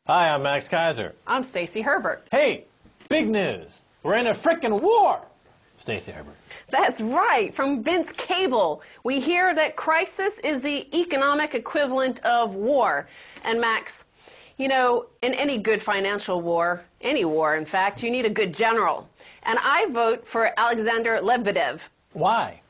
Hi, I'm Max Keiser. I'm Stacy Herbert. Hey, big news. We're in a frickin' war. Stacy Herbert. That's right. From Vince Cable, we hear that crisis is the economic equivalent of war. And Max, you know, in any good financial war, any war in fact, you need a good general. And I vote for Alexander Lebedev. Why?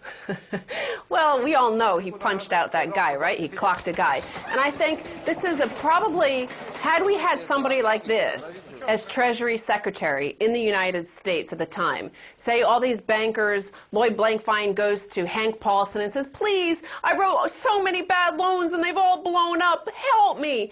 Well, we all know he punched out that guy, right? He clocked a guy. And I think this is probably, had we had somebody like this as Treasury Secretary in the United States at the time, say all these bankers, Lloyd Blankfein goes to Hank Paulson and says, please, I wrote so many bad loans and they've all blown up, help me.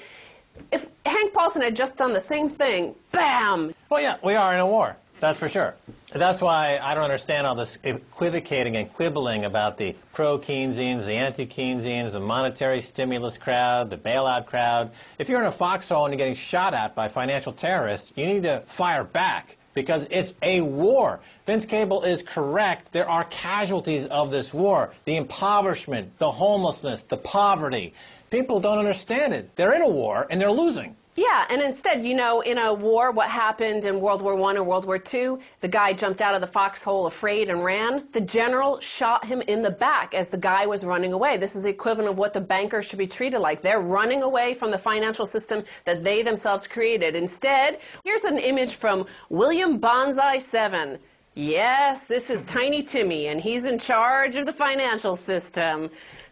If Hank Paulson had just done the same thing, bam! Well, yeah, we are in a war. That's for sure. That's why I don't understand all this equivocating and quibbling about the pro-Keynesians, the anti-Keynesians, the monetary stimulus crowd, the bailout crowd. If you're in a foxhole and you're getting shot at by financial terrorists, you need to fire back because it's a war. Vince Cable is correct. There are casualties of this war. The impoverishment, the homelessness, the poverty. People don't understand it. They're in a war and they're losing. Yeah, and instead, you know, in a war, what happened in World War I and World War II, the guy jumped out of the foxhole afraid and ran. The general shot him in the back as the guy was running away. This is the equivalent of what the bankers should be treated like. They're running away from the financial system that they themselves created. Instead, here's an image from William Bonsai 7. Yes, this is Tiny Timmy, and he's in charge of the financial system.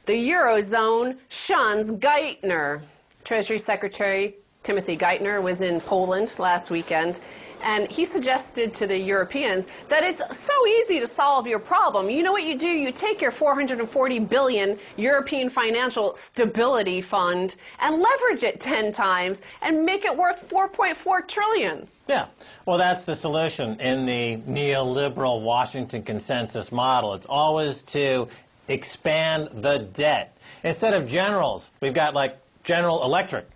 The Eurozone shuns Geithner. Treasury Secretary Timothy Geithner was in Poland last weekend, and he suggested to the Europeans that it's so easy to solve your problem. You know what you do? You take your $440 billion European Financial Stability Fund and leverage it 10 times and make it worth $4.4 trillion. Yeah, well, that's the solution in the neoliberal Washington consensus model. It's always to expand the debt. Instead of generals, we've got like General Electric.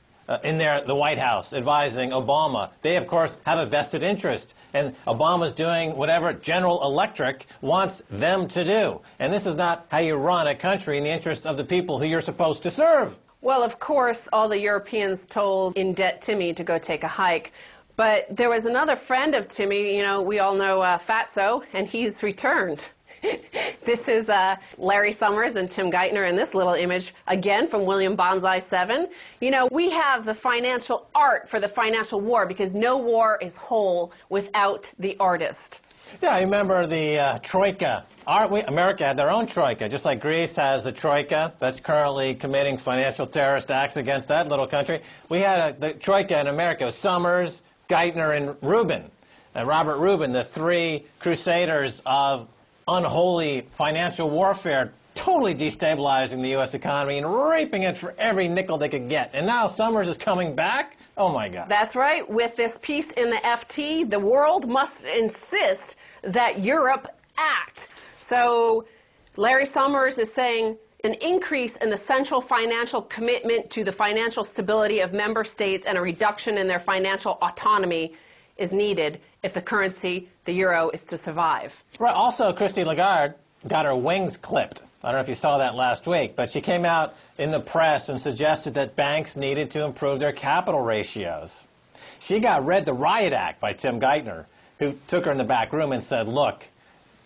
In there, the White House advising Obama. They, of course, have a vested interest. And Obama's doing whatever General Electric wants them to do. And this is not how you run a country in the interest of the people who you're supposed to serve. Well, of course, all the Europeans told in-debt Timmy to go take a hike. But there was another friend of Timmy, you know, we all know Fatso, and he's returned. This is Larry Summers and Tim Geithner in this little image, again from William Bonsai 7. You know, we have the financial art for the financial war because no war is whole without the artist. Yeah, I remember the Troika. America had their own Troika, just like Greece has the Troika that's currently committing financial terrorist acts against that little country. We had the Troika in America, Summers, Geithner, and Rubin. Robert Rubin, the three crusaders of unholy financial warfare, totally destabilizing the U.S. economy and raping it for every nickel they could get. And now Summers is coming back? Oh, my God. That's right. With this piece in the FT, the world must insist that Europe act. So Larry Summers is saying an increase in the central financial commitment to the financial stability of member states and a reduction in their financial autonomy is needed if the currency, the euro, is to survive. Right. Also, Christine Lagarde got her wings clipped. I don't know if you saw that last week, but she came out in the press and suggested that banks needed to improve their capital ratios. She got read the Riot Act by Tim Geithner, who took her in the back room and said, look,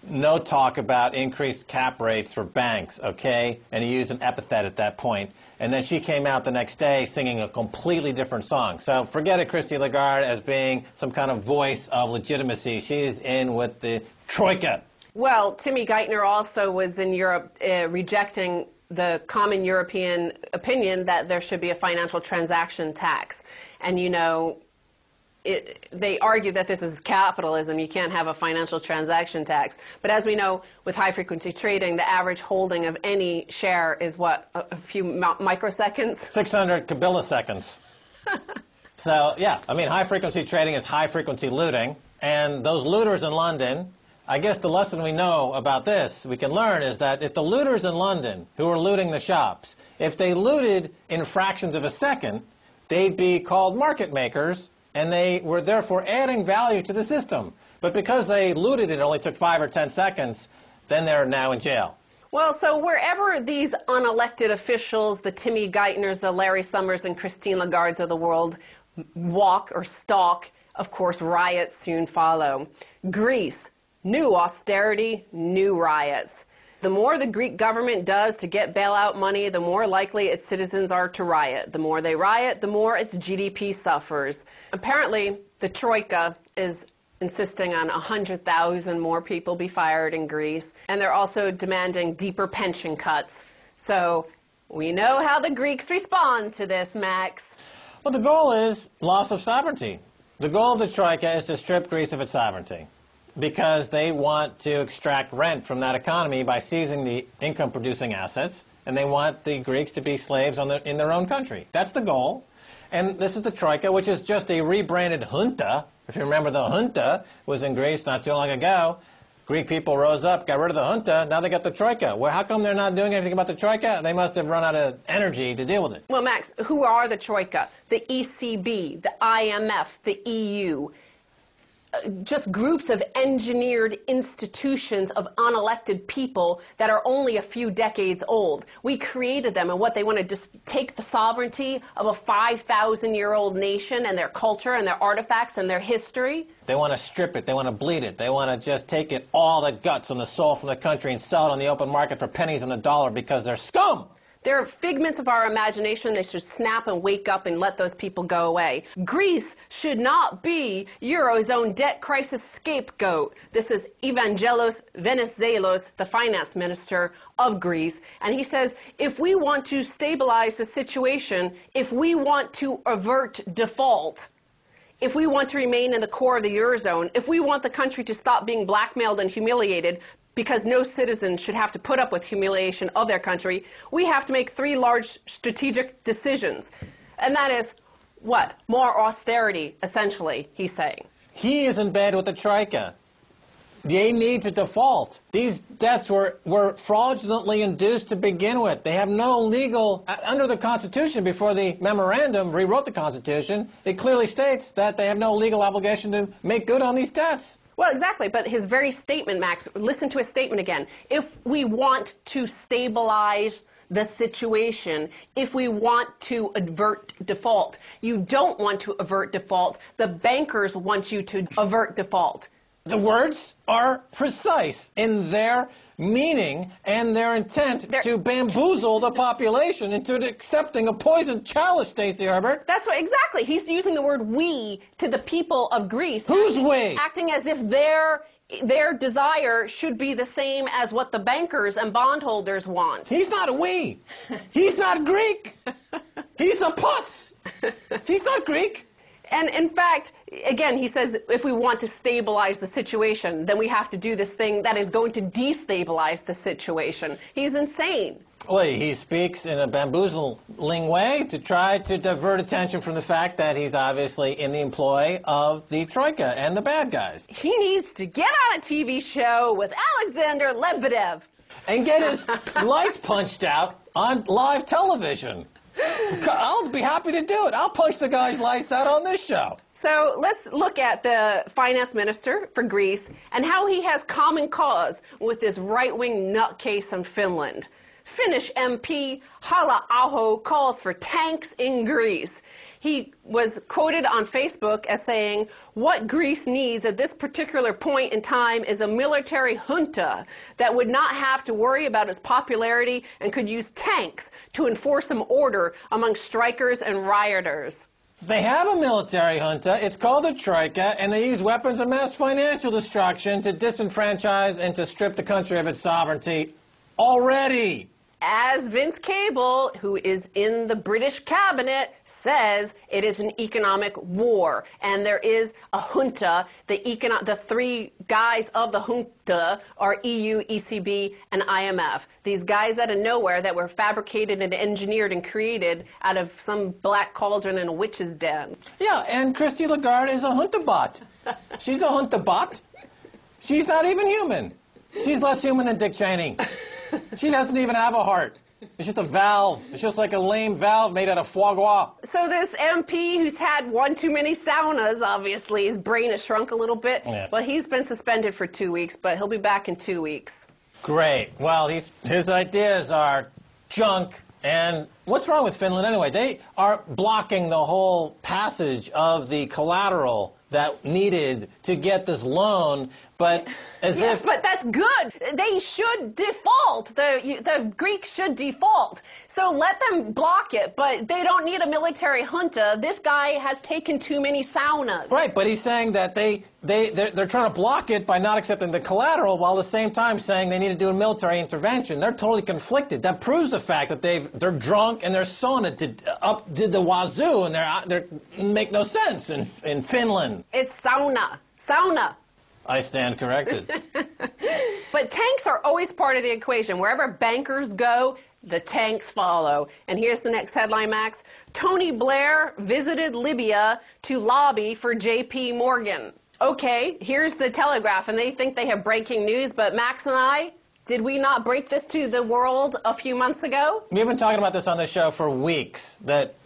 no talk about increased cap rates for banks, okay? And he used an epithet at that point. And then she came out the next day singing a completely different song. So forget it, Christine Lagarde, as being some kind of voice of legitimacy. She's in with the Troika. Well, Timmy Geithner also was in Europe rejecting the common European opinion that there should be a financial transaction tax. And, you know, they argue that this is capitalism. You can't have a financial transaction tax. But as we know, with high-frequency trading, the average holding of any share is, what, a few microseconds? 600 kiloseconds. So, yeah, I mean, high-frequency trading is high-frequency looting. And those looters in London, I guess the lesson we know about this, we can learn, is that if the looters in London who are looting the shops, if they looted in fractions of a second, they'd be called market makers, and they were therefore adding value to the system. But because they looted it only took 5 or 10 seconds, then they're now in jail. Well, so wherever these unelected officials, the Timmy Geithners, the Larry Summers and Christine Lagardes of the world, walk or stalk. Of course, riots soon follow. Greece, new austerity, new riots. The more the Greek government does to get bailout money, the more likely its citizens are to riot. The more they riot, the more its GDP suffers. Apparently, the Troika is insisting on 100,000 more people be fired in Greece, and they're also demanding deeper pension cuts. So we know how the Greeks respond to this, Max. Well, the goal is loss of sovereignty. The goal of the Troika is to strip Greece of its sovereignty, because they want to extract rent from that economy by seizing the income-producing assets, and they want the Greeks to be slaves in their own country. That's the goal. And this is the Troika, which is just a rebranded junta. If you remember, the junta was in Greece not too long ago. Greek people rose up, got rid of the junta, now they got the Troika. Well, how come they're not doing anything about the Troika? They must have run out of energy to deal with it. Well, Max, who are the Troika? The ECB, the IMF, the EU. Just groups of engineered institutions of unelected people that are only a few decades old. We created them, and what they want to just take the sovereignty of a 5,000-year-old nation and their culture and their artifacts and their history. They want to strip it. They want to bleed it. They want to just take it, all the guts and the soul from the country, and sell it on the open market for pennies on the dollar because they're scum. They're figments of our imagination. They should snap and wake up and let those people go away. Greece should not be Eurozone debt crisis scapegoat. This is Evangelos Venizelos, the finance minister of Greece. And he says, if we want to stabilize the situation, if we want to avert default, if we want to remain in the core of the Eurozone, if we want the country to stop being blackmailed and humiliated, because no citizen should have to put up with humiliation of their country, we have to make three large strategic decisions. And that is, what? More austerity, essentially, he's saying. He is in bed with the Troika. They need to default. These debts were fraudulently induced to begin with. They have no legal, under the Constitution, before the memorandum rewrote the Constitution, it clearly states that they have no legal obligation to make good on these debts. Well, exactly, but his very statement, Max, listen to his statement again. If we want to stabilize the situation, if we want to avert default, you don't want to avert default. The bankers want you to avert default. The words are precise in their meaning and their intent to bamboozle the population into accepting a poisoned chalice, Stacy Herbert. That's what, exactly. He's using the word we to the people of Greece. Who's we? Acting as if their desire should be the same as what the bankers and bondholders want. He's not a we. He's not Greek. He's a putz. He's not Greek. And in fact, again, he says if we want to stabilize the situation, then we have to do this thing that is going to destabilize the situation. He's insane. Well, he speaks in a bamboozling way to try to divert attention from the fact that he's obviously in the employ of the Troika and the bad guys. He needs to get on a TV show with Alexander Lebedev. And get his lights punched out on live television. I'll be happy to do it. I'll punch the guy's lights out on this show. So let's look at the finance minister for Greece and how he has common cause with this right-wing nutcase in Finland. Finnish MP Halla-aho calls for tanks in Greece. He was quoted on Facebook as saying, what Greece needs at this particular point in time is a military junta that would not have to worry about its popularity and could use tanks to enforce some order among strikers and rioters. They have a military junta. It's called the Troika, and they use weapons of mass financial destruction to disenfranchise and to strip the country of its sovereignty already. As Vince Cable, who is in the British cabinet, says, it is an economic war. And there is a junta. The three guys of the junta are EU, ECB, and IMF. These guys out of nowhere that were fabricated and engineered and created out of some black cauldron in a witch's den. Yeah, and Christine Lagarde is a junta-bot. She's a junta-bot. She's not even human. She's less human than Dick Cheney. She doesn't even have a heart. It's just a valve. It's just like a lame valve made out of foie gras. So this MP who's had one too many saunas, obviously, his brain has shrunk a little bit. Yeah. Well, he's been suspended for 2 weeks, but he'll be back in 2 weeks. Great. Well, his ideas are junk And what's wrong with Finland anyway? They are blocking the whole passage of the collateral that needed to get this loan, but But that's good. They should default. The Greeks should default. So let them block it, but they don't need a military junta. This guy has taken too many saunas. Right, but he's saying that they're trying to block it by not accepting the collateral while at the same time saying they need to do a military intervention. They're totally conflicted. That proves the fact that they're drunk and they're sauna did the wazoo, and they make no sense in Finland. It's sauna. Sauna. I stand corrected. But tanks are always part of the equation. Wherever bankers go, the tanks follow. And here's the next headline, Max. Tony Blair visited Libya to lobby for J.P. Morgan. Okay, here's the Telegraph, and they think they have breaking news, but Max and I, did we not break this to the world a few months ago? We've been talking about this on the show for weeks.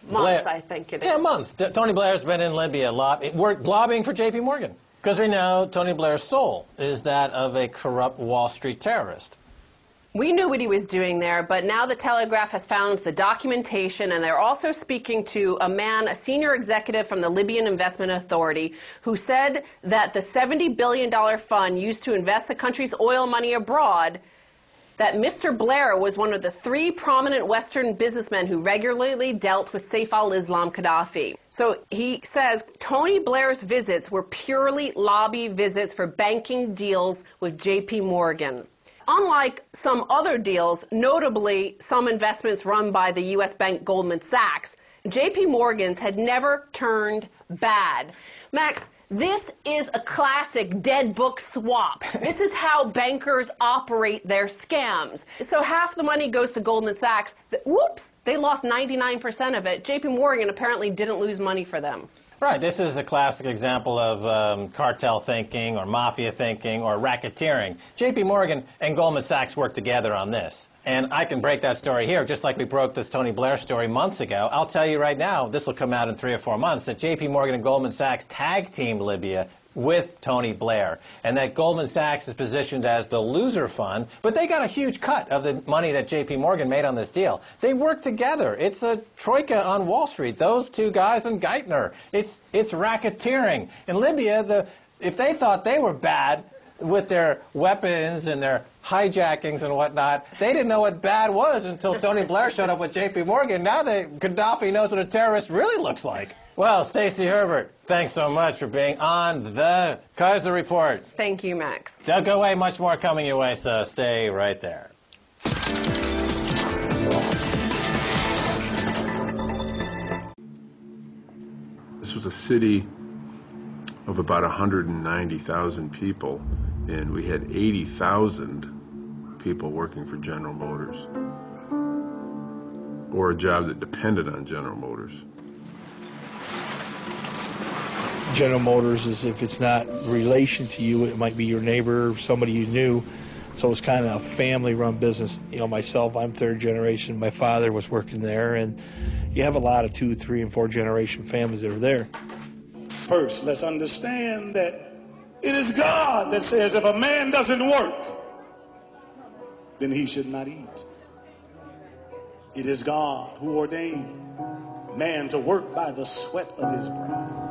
Months, I think it is. Yeah, months. Tony Blair's been in Libya lobbying for J.P. Morgan. Because we know Tony Blair's soul is that of a corrupt Wall Street terrorist. We knew what he was doing there, but now the Telegraph has found the documentation, and they're also speaking to a senior executive from the Libyan Investment Authority, who said that the $70 billion fund used to invest the country's oil money abroad, that Mr. Blair was one of the 3 prominent Western businessmen who regularly dealt with Saif al-Islam Gaddafi. So he says Tony Blair's visits were purely lobby visits for banking deals with J.P. Morgan. Unlike some other deals, notably some investments run by the U.S. bank Goldman Sachs, J.P. Morgan's had never turned bad. Max, this is a classic dead book swap. This is how bankers operate their scams. So half the money goes to Goldman Sachs. Whoops, they lost 99% of it. J.P. Morgan apparently didn't lose money for them. Right, this is a classic example of cartel thinking or mafia thinking or racketeering. J.P. Morgan and Goldman Sachs worked together on this. And I can break that story here, just like we broke this Tony Blair story months ago. I'll tell you right now, this will come out in 3 or 4 months, that J.P. Morgan and Goldman Sachs tag-teamed Libya with Tony Blair, and that Goldman Sachs is positioned as the loser fund, but they got a huge cut of the money that J.P. Morgan made on this deal. They work together. It's a troika on Wall Street, those 2 guys and Geithner. It's racketeering. In Libya, if they thought they were bad with their weapons and their hijackings and whatnot, they didn't know what bad was until Tony Blair showed up with J.P. Morgan. Now Gaddafi knows what a terrorist really looks like. Well, Stacy Herbert, thanks so much for being on the Keiser Report. Thank you, Max. Don't go away. Much more coming your way, so stay right there. This was a city of about 190,000 people, and we had 80,000 people working for General Motors, or a job that depended on General Motors. General Motors is, if it's not relation to you, it might be your neighbor, somebody you knew. So it's kind of a family-run business. You know, myself, I'm 3rd generation. My father was working there, and you have a lot of 2, 3, and 4 generation families that are there. First, let's understand that it is God that says if a man doesn't work, then he should not eat. It is God who ordained man to work by the sweat of his brow.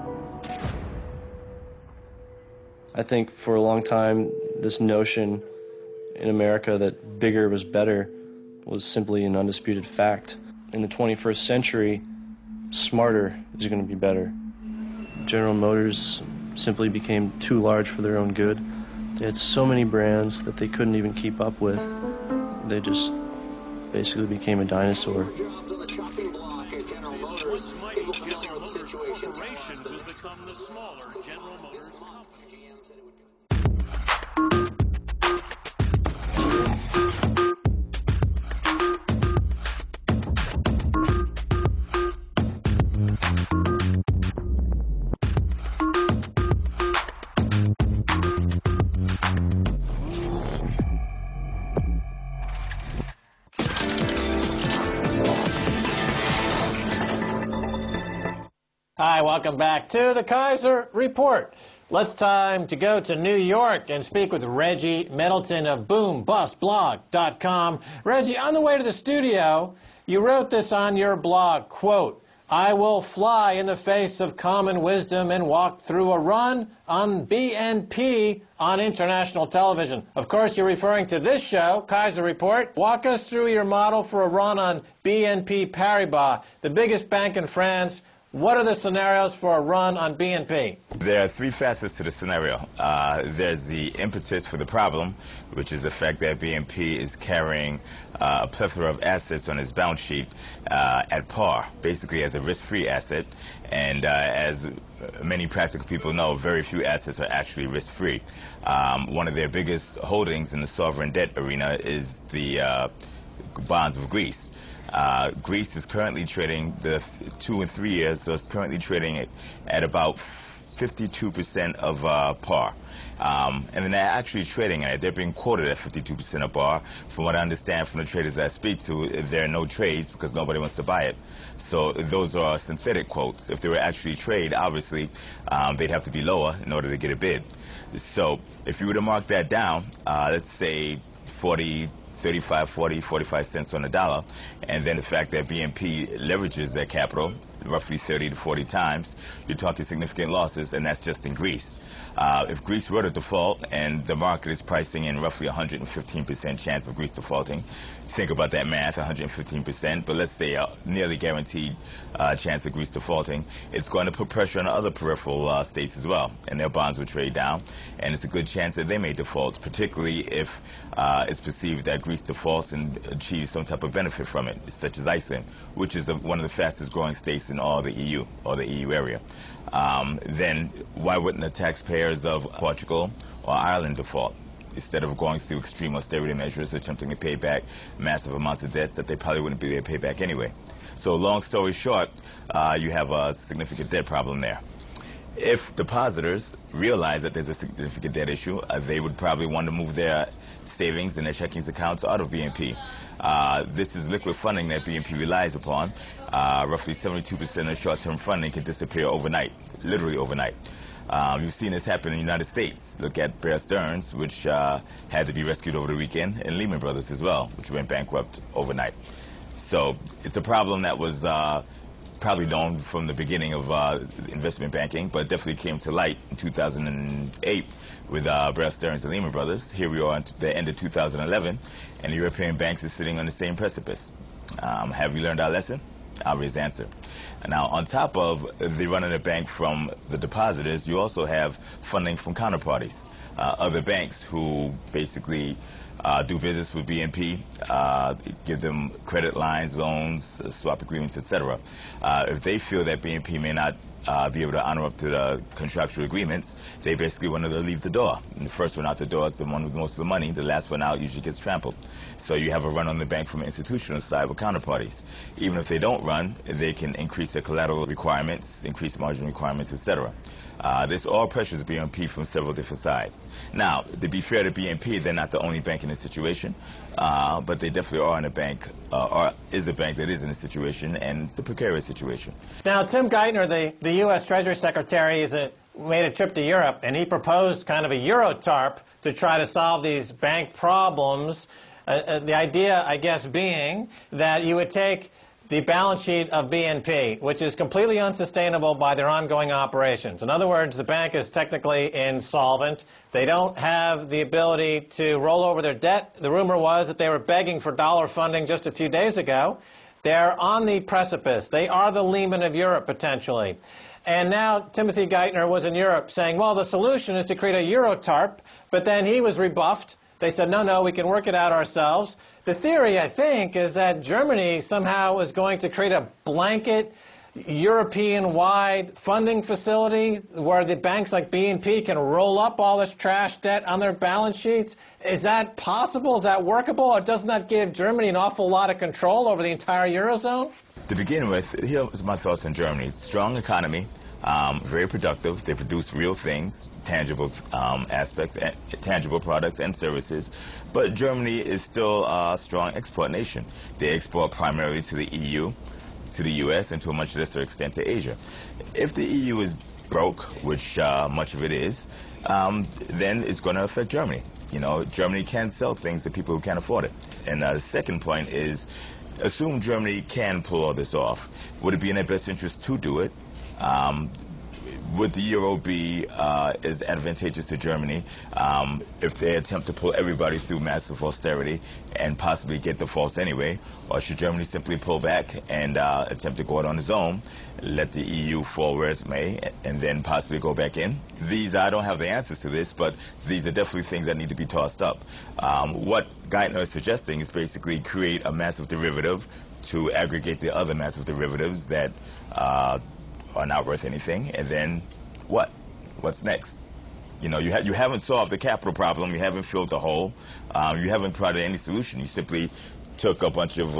I think for a long time, this notion in America that bigger was better was simply an undisputed fact. In the 21st century, smarter is going to be better. General Motors simply became too large for their own good. They had so many brands that they couldn't even keep up with. They just basically became a dinosaur. Hi, welcome back to the Keiser Report. Let's time to go to New York and speak with Reggie Middleton of BoomBustBlog.com. Reggie, on the way to the studio, you wrote this on your blog, quote, "I will fly in the face of common wisdom and walk through a run on BNP on international television." Of course, you're referring to this show, Keiser Report. Walk us through your model for a run on BNP Paribas, the biggest bank in France. What are the scenarios for a run on BNP? There are three facets to the scenario. There's the impetus for the problem, which is the fact that BNP is carrying a plethora of assets on its balance sheet at par, basically as a risk-free asset. And as many practical people know, very few assets are actually risk-free. One of their biggest holdings in the sovereign debt arena is the bonds of Greece. Greece is currently trading the 2 and 3 years, so it's currently trading at about 52% of par. And then they're actually trading at it. They're being quoted at 52% of par. From what I understand from the traders I speak to, there are no trades because nobody wants to buy it. So those are synthetic quotes. If they were actually trade, obviously, they'd have to be lower in order to get a bid. So if you were to mark that down, let's say 35, 40, 45 cents on the dollar, and then the fact that BNP leverages their capital roughly 30 to 40 times, you're talking significant losses, and that's just in Greece. If Greece were to default, and the market is pricing in roughly 115% chance of Greece defaulting, think about that math, 115%, but let's say a nearly guaranteed chance of Greece defaulting, it's going to put pressure on other peripheral states as well, and their bonds will trade down, and it's a good chance that they may default, particularly if it's perceived that Greece defaults and achieves some type of benefit from it, such as Iceland, which is one of the fastest growing states in all the EU, or the EU area. Then why wouldn't the taxpayers of Portugal or Ireland default? Instead of going through extreme austerity measures, attempting to pay back massive amounts of debts that they probably wouldn't be able to pay back anyway. So long story short, you have a significant debt problem there. If depositors realize that there's a significant debt issue, they would probably want to move their savings and their checking accounts out of BNP. This is liquid funding that BNP relies upon. Roughly 72% of short-term funding can disappear overnight, literally overnight. You've seen this happen in the United States. Look at Bear Stearns, which had to be rescued over the weekend, and Lehman Brothers as well, which went bankrupt overnight. So it's a problem that was probably known from the beginning of investment banking, but definitely came to light in 2008 with Bear Stearns and Lehman Brothers. Here we are at the end of 2011, and the European banks are sitting on the same precipice. Have we learned our lesson? Obvious answer. Now, on top of the running the bank from the depositors, you also have funding from counterparties, other banks who basically do business with BNP, give them credit lines, loans, swap agreements, etc. If they feel that BNP may not be able to honor up to the contractual agreements, they basically want to leave the door. And the first one out the door is the one with most of the money. The last one out usually gets trampled. So you have a run on the bank from an institutional side with counterparties. Even if they don't run, they can increase their collateral requirements, increase margin requirements, etc. This all pressures BNP from several different sides. Now, to be fair to BNP, they're not the only bank in this situation, but they definitely are in a bank, or is a bank that is in a situation, and it's a precarious situation. Now, Tim Geithner, the U.S. Treasury Secretary, made a trip to Europe, and he proposed kind of a Euro-TARP to try to solve these bank problems. The idea, I guess, being that you would take the balance sheet of BNP, which is completely unsustainable by their ongoing operations. In other words, the bank is technically insolvent. They don't have the ability to roll over their debt. The rumor was that they were begging for dollar funding just a few days ago. They're on the precipice. They are the Lehman of Europe, potentially. And now Timothy Geithner was in Europe saying, well, the solution is to create a Euro-TARP, but then he was rebuffed. They said, no, we can work it out ourselves. The theory, I think, is that Germany somehow is going to create a blanket European-wide funding facility where the banks like BNP can roll up all this trash debt on their balance sheets. Is that possible? Is that workable? Or doesn't that give Germany an awful lot of control over the entire Eurozone? To begin with, here's my thoughts on Germany. Strong economy, very productive. They produce real things, tangible aspects, tangible products and services. But Germany is still a strong export nation. They export primarily to the EU, to the U.S., and to a much lesser extent to Asia. If the EU is broke, which much of it is, then it's going to affect Germany. You know, Germany can sell things to people who can't afford it. And the second point is, assume Germany can pull all this off. Would it be in their best interest to do it? Would the euro be as advantageous to Germany if they attempt to pull everybody through massive austerity and possibly get defaults anyway? Or should Germany simply pull back and attempt to go it on its own, let the EU fall where it may, and then possibly go back in? I don't have the answers to this, but these are definitely things that need to be tossed up. What Geithner is suggesting is basically create a massive derivative to aggregate the other massive derivatives that are not worth anything, and then what? What's next? You know, you haven't solved the capital problem, you haven't filled the hole, you haven't provided any solution. You simply took a bunch of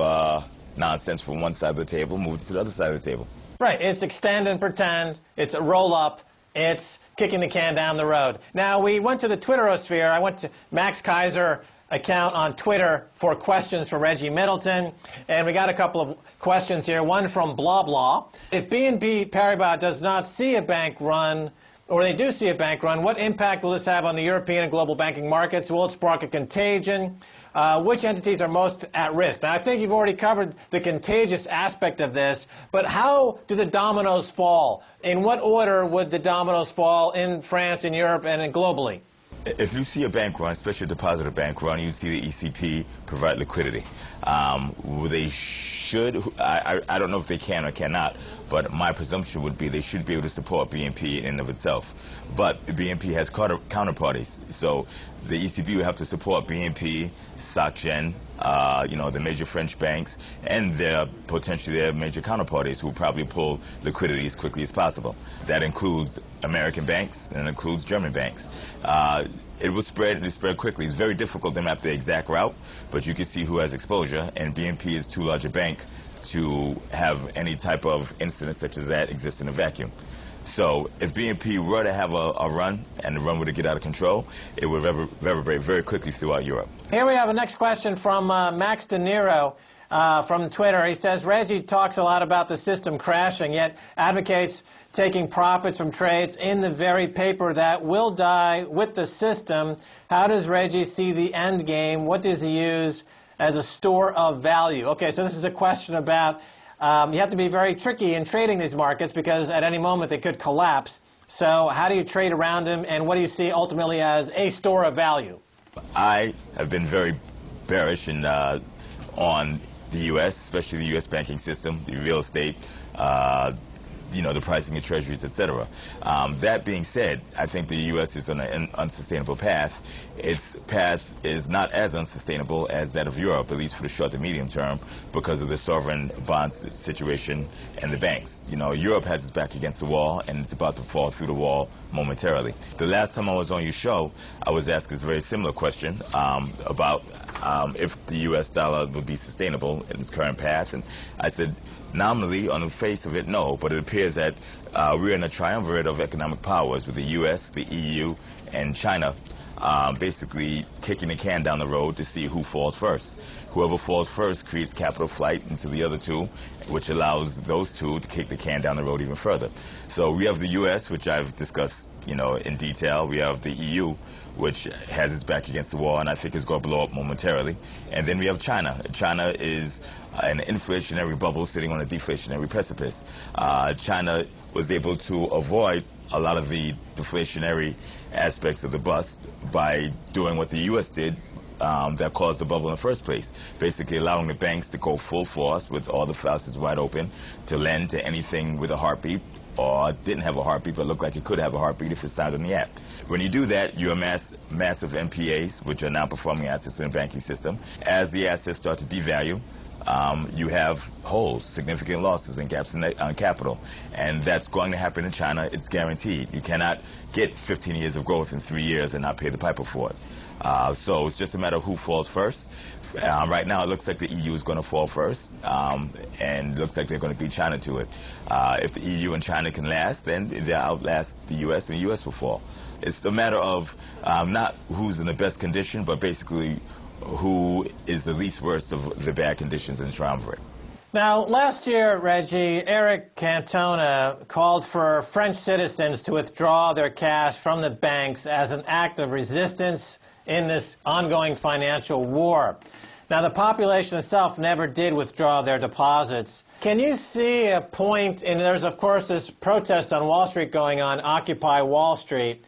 nonsense from one side of the table, moved it to the other side of the table. Right, it's extend and pretend, it's a roll-up, it's kicking the can down the road. Now, we went to the Twitterosphere. I went to Max Keiser account on Twitter for questions for Reggie Middleton, and we got a couple of questions here. One from Blah Blah. If BNP Paribas does not see a bank run, or they do see a bank run, what impact will this have on the European and global banking markets? Will it spark a contagion? Which entities are most at risk? Now, I think you've already covered the contagious aspect of this, but how do the dominoes fall? In what order would the dominoes fall in France, in Europe, and globally? If you see a bank run, especially a depositor bank run, you see the ECP provide liquidity. They should, I don't know if they can or cannot, but my presumption would be they should be able to support BNP in and of itself. But BNP has counterparties, so the ECB would have to support BNP, SocGen, you know, the major French banks, and potentially their major counterparties who will probably pull liquidity as quickly as possible. That includes American banks and it includes German banks. It will spread, and it spread quickly. It's very difficult to map the exact route, but you can see who has exposure, and BNP is too large a bank to have any type of incident such as that exist in a vacuum. So if BNP were to have a run, and the run were to get out of control, it would reverberate very quickly throughout Europe. Here we have a next question from Max De Niro from Twitter. He says, Reggie talks a lot about the system crashing, yet advocates taking profits from trades in the very paper that will die with the system. How does Reggie see the end game? What does he use as a store of value? Okay, so this is a question about you have to be very tricky in trading these markets because at any moment they could collapse. So how do you trade around them, and what do you see ultimately as a store of value? I have been very bearish on the U.S., especially the U.S. banking system, the real estate, you know, the pricing of treasuries, etc. That being said, I think the U.S. is on an unsustainable path. Its path is not as unsustainable as that of Europe, at least for the short to medium term, because of the sovereign bonds situation and the banks. You know, Europe has its back against the wall, and it's about to fall through the wall momentarily. The last time I was on your show, I was asked this very similar question about if the U.S. dollar would be sustainable in its current path, and I said, nominally, on the face of it, no, but it appears that we're in a triumvirate of economic powers with the U.S., the EU, and China basically kicking the can down the road to see who falls first. Whoever falls first creates capital flight into the other two, which allows those two to kick the can down the road even further. So we have the U.S., which I've discussed, you know, in detail. We have the EU, which has its back against the wall, and I think is going to blow up momentarily. And then we have China. China is an inflationary bubble sitting on a deflationary precipice. China was able to avoid a lot of the deflationary aspects of the bust by doing what the U.S. did that caused the bubble in the first place, basically allowing the banks to go full force with all the faucets wide open to lend to anything with a heartbeat, or didn't have a heartbeat but looked like it could have a heartbeat if it sounded in the app. When you do that, you amass massive NPAs, which are non-performing assets in the banking system. As the assets start to devalue, you have holes, significant losses and gaps in capital. And that's going to happen in China. It's guaranteed. You cannot get 15 years of growth in 3 years and not pay the piper for it. So it's just a matter of who falls first. Right now, it looks like the EU is going to fall first, and it looks like they're going to beat China to it. If the EU and China can last, then they'll outlast the U.S., and the U.S. will fall. It's a matter of not who's in the best condition, but basically who is the least worst of the bad conditions in the triumvirate. Now, last year, Reggie, Eric Cantona called for French citizens to withdraw their cash from the banks as an act of resistance in this ongoing financial war. Now, the population itself never did withdraw their deposits. Can you see a point, and there's, of course, this protest on Wall Street going on, Occupy Wall Street.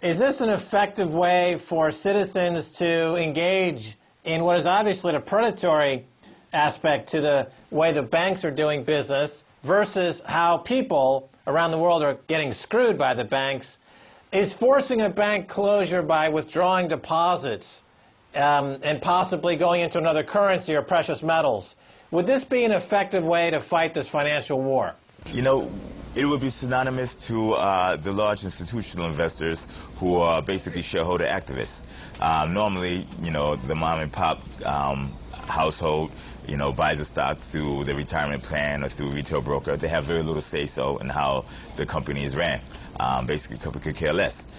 Is this an effective way for citizens to engage in what is obviously the predatory aspect to the way the banks are doing business versus how people around the world are getting screwed by the banks? Is forcing a bank closure by withdrawing deposits and possibly going into another currency or precious metals, would this be an effective way to fight this financial war? You know, it would be synonymous to the large institutional investors who are basically shareholder activists. Normally, you know, the mom and pop household, you know, buys a stock through the retirement plan or through a retail broker. They have very little say-so in how the company is ran. Basically, the company could care less.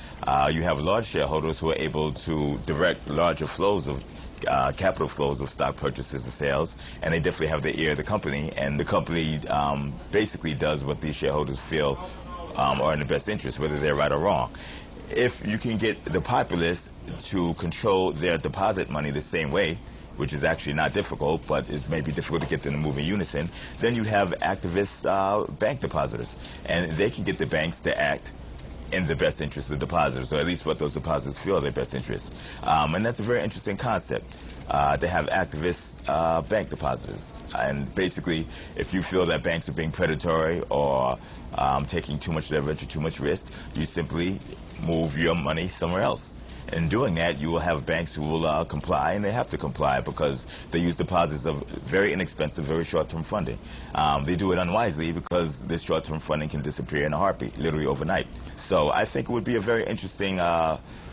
You have large shareholders who are able to direct larger flows of capital flows of stock purchases and sales, and they definitely have the ear of the company, and the company basically does what these shareholders feel are in the best interest, whether they're right or wrong. If you can get the populace to control their deposit money the same way, which is actually not difficult, but it may be difficult to get them to move in unison, then you'd have activist bank depositors, and they can get the banks to act in the best interest of the depositors, or at least what those depositors feel are their best interest. And that's a very interesting concept, to have activist bank depositors. And basically, if you feel that banks are being predatory or taking too much leverage or too much risk, you simply move your money somewhere else. In doing that, you will have banks who will comply, and they have to comply because they use deposits of very inexpensive, very short-term funding. They do it unwisely because this short-term funding can disappear in a heartbeat, literally overnight. So I think it would be a very interesting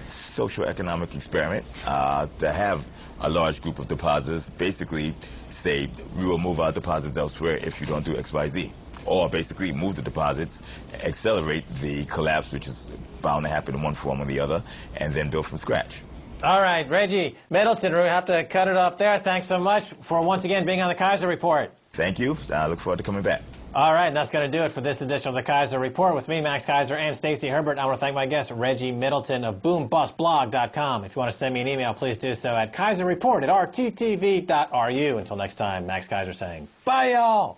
socio-economic experiment to have a large group of depositors basically say, we will move our deposits elsewhere if you don't do X, Y, Z. Or basically move the deposits, accelerate the collapse, which is bound to happen in one form or the other, and then build from scratch. All right, Reggie Middleton, we have to cut it off there. Thanks so much for once again being on the Keiser Report. Thank you. I look forward to coming back. All right, and that's going to do it for this edition of the Keiser Report with me, Max Keiser, and Stacy Herbert. I want to thank my guest, Reggie Middleton of BoomBustBlog.com. If you want to send me an email, please do so at KeiserReport@rttv.ru. Until next time, Max Keiser saying, bye, y'all.